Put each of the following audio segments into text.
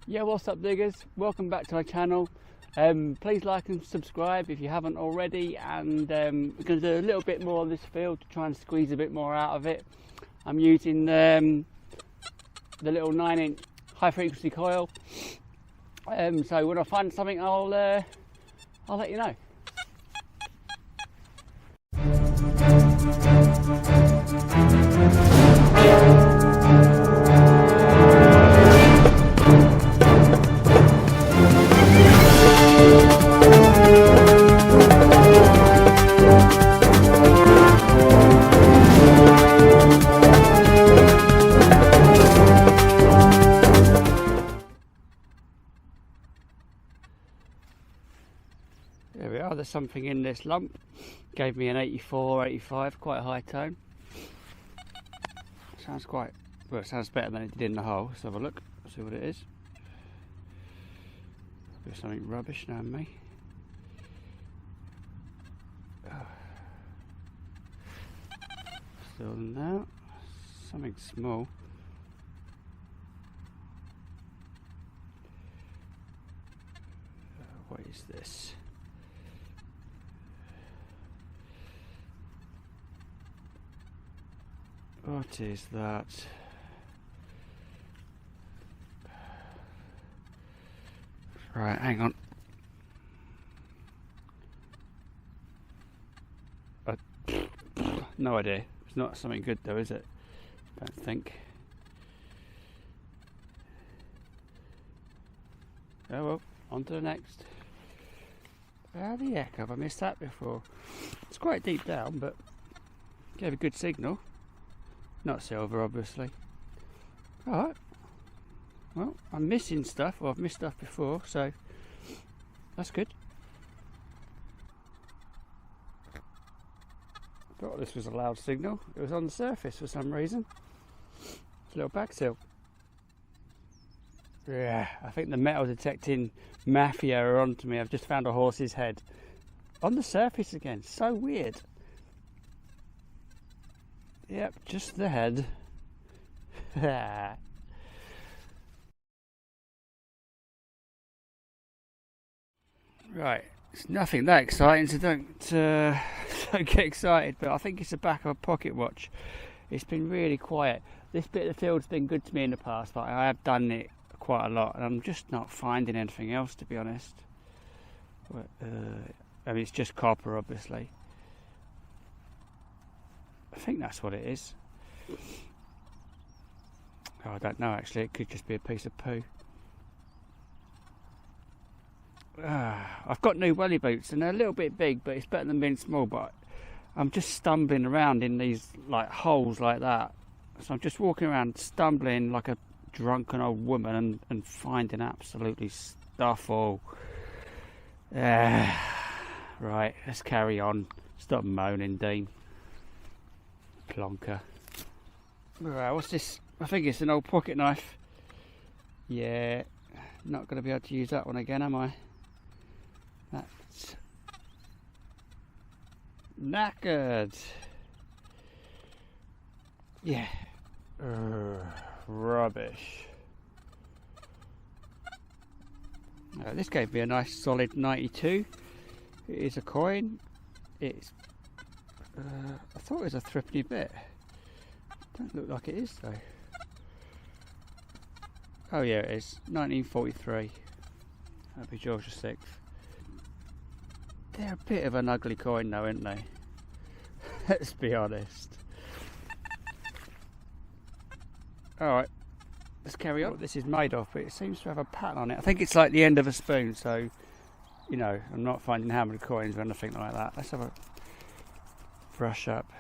Yeah, what's up diggers, welcome back to my channel. Please like and subscribe if you haven't already, and we're going to do a little bit more on this field to try and squeeze a bit more out of it. I'm using the little 9-inch high frequency coil, so when I find something I'll let you know. There we are, there's something in this lump. Gave me an 84, 85, quite a high tone. Sounds quite, well, it sounds better than it did in the hole. Let's have a look, see what it is. There's something rubbish now in me. Still now, something small. What is this? What is that? Right, hang on. No idea. It's not something good though, is it? Don't think. Oh well, on to the next. How the heck have I missed that before? It's quite deep down, but gave a good signal. Not silver, obviously. Alright. Well, I'm missing stuff. Well, I've missed stuff before, so that's good. Thought this was a loud signal. It was on the surface for some reason. It's a little back seal. Yeah, I think the metal detecting mafia are onto me. I've just found a horse's head on the surface again. So weird. Yep, just the head. Right, it's nothing that exciting, so don't get excited. But I think it's the back of a pocket watch. It's been really quiet. This bit of the field's been good to me in the past, but I have done it quite a lot, and I'm just not finding anything else, to be honest. I mean, it's just copper, obviously. I think that's what it is. Oh, I don't know actually, it could just be a piece of poo. I've got new welly boots and they're a little bit big, but it's better than being small, but I'm just stumbling around in these like holes like that. So I'm just walking around stumbling like a drunken old woman and finding absolutely stuff all. Right, let's carry on. Stop moaning, Dean. Plonker. Right, what's this? I think it's an old pocket knife. Yeah, not going to be able to use that one again, am I? That's knackered. Yeah. Rubbish. This gave me a nice solid 92. It is a coin. It's I thought it was a thrifty bit. Don't look like it is though. Oh yeah, it is. 1943. That'd be George VI. They're a bit of an ugly coin though, aren't they? Let's be honest. Alright, let's carry on. What this is made of, but it seems to have a pattern on it. I think it's like the end of a spoon, so you know, I'm not finding hammered coins or anything like that. Let's have a brush up.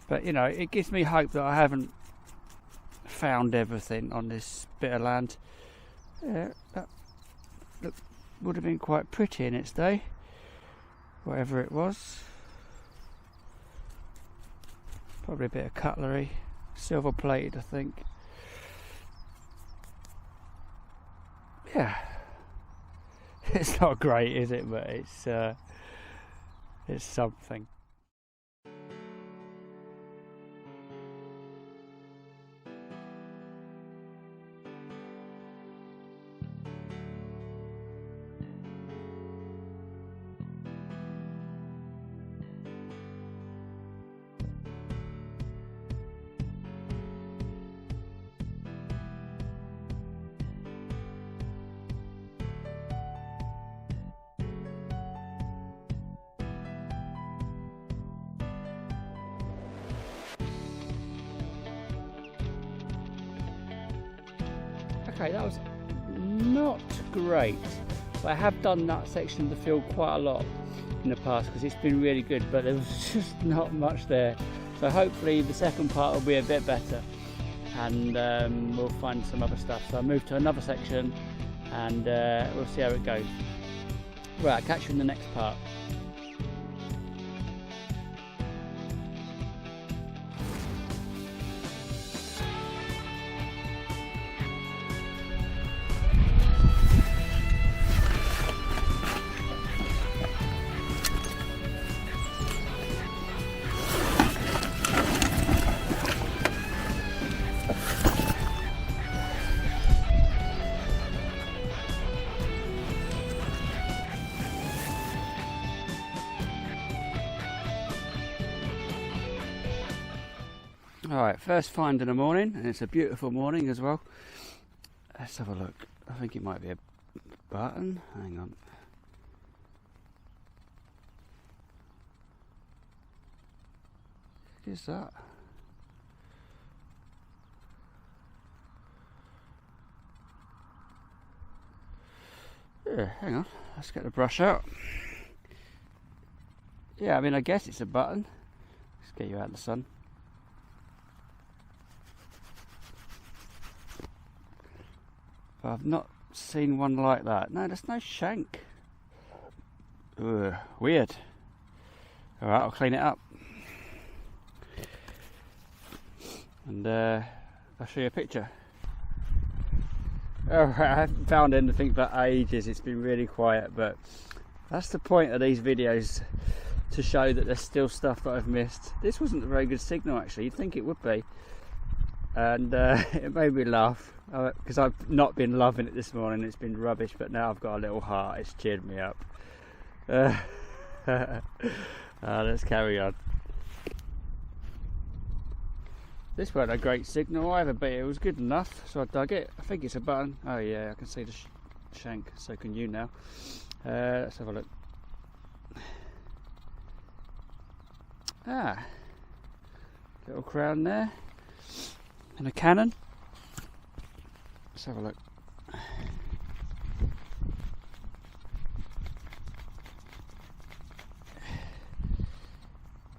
But you know, it gives me hope that I haven't found everything on this bit of land. Yeah, that would have been quite pretty in its day, whatever it was. Probably a bit of cutlery, silver plated, I think. Yeah, it's not great, is it? But it's something. Okay, that was not great, but I have done that section of the field quite a lot in the past because it's been really good, but there was just not much there. So hopefully the second part will be a bit better, and we'll find some other stuff. So I'll move to another section and we'll see how it goes. Right, I'll catch you in the next part. Alright, first find in the morning, and it's a beautiful morning as well. Let's have a look. I think it might be a button. Hang on. What is that? Yeah, hang on. Let's get the brush out. Yeah, I mean, I guess it's a button. Let's get you out of the sun. I've not seen one like that. No, there's no shank. Ugh, weird. Alright, I'll clean it up. And I'll show you a picture. Alright, I haven't found anything for ages. It's been really quiet, but that's the point of these videos, to show that there's still stuff that I've missed. This wasn't a very good signal actually. You'd think it would be. And it made me laugh because I've not been loving it this morning. It's been rubbish, but now I've got a little heart. It's cheered me up. Let's carry on. This weren't a great signal either, but it was good enough, so I dug it. I think it's a button. Oh yeah, I can see the shank, so can you now. Let's have a look. Little crown there. And a cannon. Let's have a look.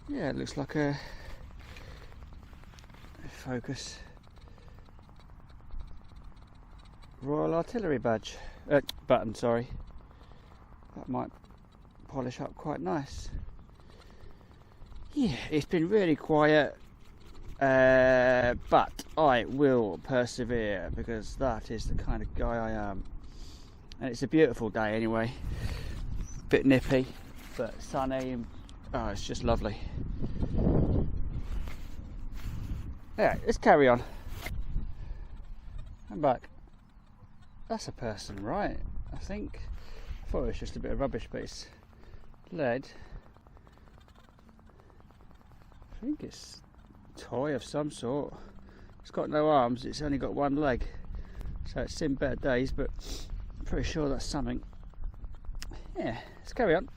Yeah, it looks like a focus. Royal Artillery badge. Button, sorry. That might polish up quite nice. Yeah, it's been really quiet. But I will persevere because that is the kind of guy I am, and it's a beautiful day anyway. Bit nippy but sunny, and oh, it's just lovely. Yeah, let's carry on. I'm back. That's a person, right? I think. I thought it was just a bit of rubbish, but it's lead. I think it's toy of some sort. It's got no arms, it's only got one leg, so it's seen better days, but I'm pretty sure that's something. Yeah, let's carry on.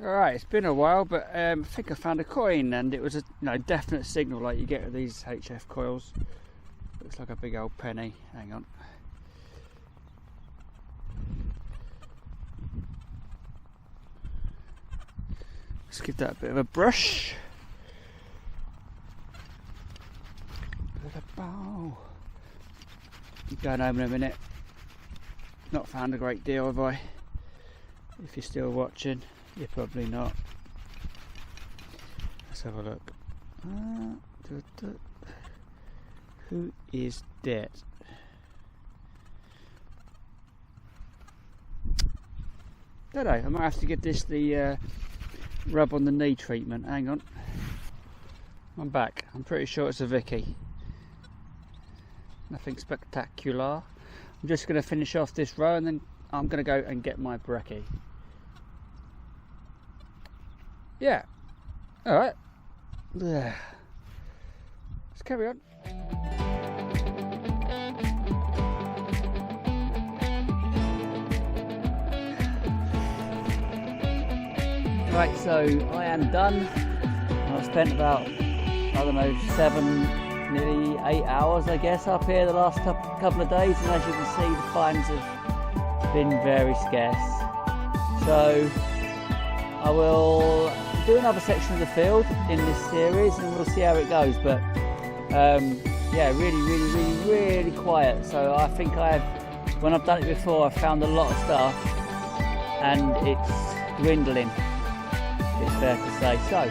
Alright, it's been a while, but I think I found a coin, and it was a definite signal like you get with these HF coils. Looks like a big old penny. Hang on. Let's give that a bit of a brush. I'm going home in a minute. Not found a great deal, have I? If you're still watching, you're probably not. Let's have a look. Who is dead? Don't know, I might have to give this the rub on the knee treatment. Hang on. I'm back. I'm pretty sure it's a Vicky. Nothing spectacular. I'm just going to finish off this row and then I'm going to go and get my brekkie. Yeah. Alright. Let's carry on. Right, so I am done. I've spent about, I don't know, 7, nearly 8 hours, I guess, up here the last couple of days, and as you can see, the finds have been very scarce. So I will do another section of the field in this series, and we'll see how it goes. But yeah, really quiet. So I think when I've done it before, I've found a lot of stuff, and it's dwindling, it's fair to say. So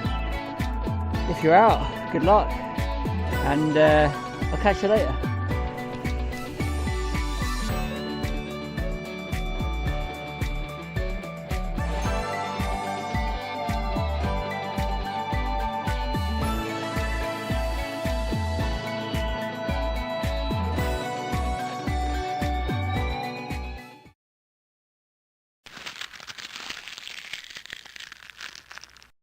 if you're out, good luck, and I'll catch you later.